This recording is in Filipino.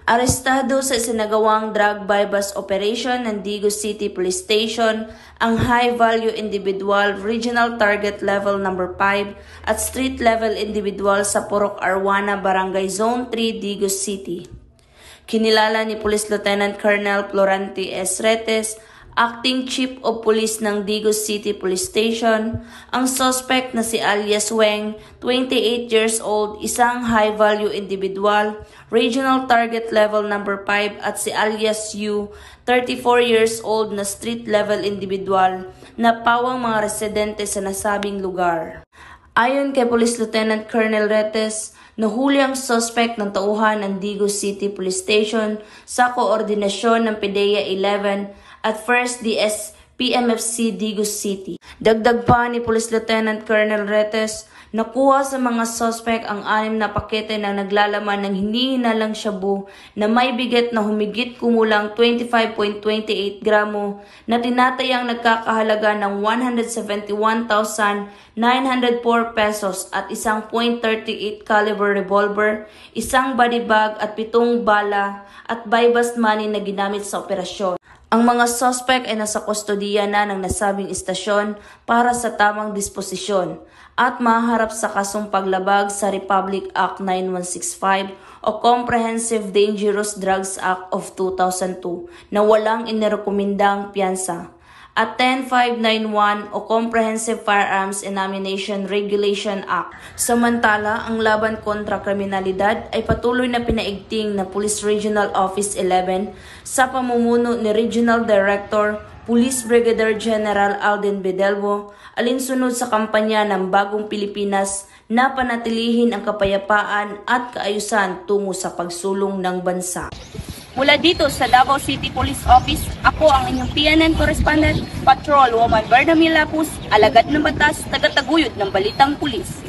Arestado sa isinagawang drug bypass operation ng Digos City Police Station ang high-value individual Regional Target Level No. 5 at Street Level individual sa Purok Arwana, Barangay Zone 3, Digos City. Kinilala ni Police Lieutenant Colonel Florante S. Retes, Acting Chief of Police ng Digos City Police Station, ang suspect na si alias Weng, 28 years old, isang high-value individual, Regional Target Level No. 5 at si alias Yu, 34 years old na street level individual na pawang mga residente sa nasabing lugar. Ayon kay Police Lieutenant Colonel Retes, nahuli ang suspect ng tauhan ng Digos City Police Station sa koordinasyon ng PDEA 11 at 1st DS PMFC Digos City. Dagdag pa ni Police Lieutenant Colonel Retes, nakuha sa mga suspect ang 6 na pakete na naglalaman ng hindi hinalang shabu na may bigat na humigit kumulang 25.28 gramo na tinatayang nagkakahalaga ng 171,904 pesos at isang .38 caliber revolver, isang body bag at 7 bala at bypass money na ginamit sa operasyon. Ang mga suspect ay nasa kustodiya na ng nasabing istasyon para sa tamang disposisyon at maharap sa kasong paglabag sa Republic Act 9165 o Comprehensive Dangerous Drugs Act of 2002 na walang inirekomendang piyansa at 10591 o Comprehensive Firearms and Ammunition Regulation Act. Samantala, ang laban kontra kriminalidad ay patuloy na pinaigting ng Police Regional Office 11 sa pamumuno ni Regional Director Police Brigadier General Alden Bedelvo, alinsunod sa kampanya ng Bagong Pilipinas na panatilihin ang kapayapaan at kaayusan tungo sa pagsulong ng bansa. Mula dito sa Davao City Police Office, ako ang inyong PNN Correspondent, Patrol Woman Berna Milapus, alagad ng batas, tagataguyod ng Balitang Pulis.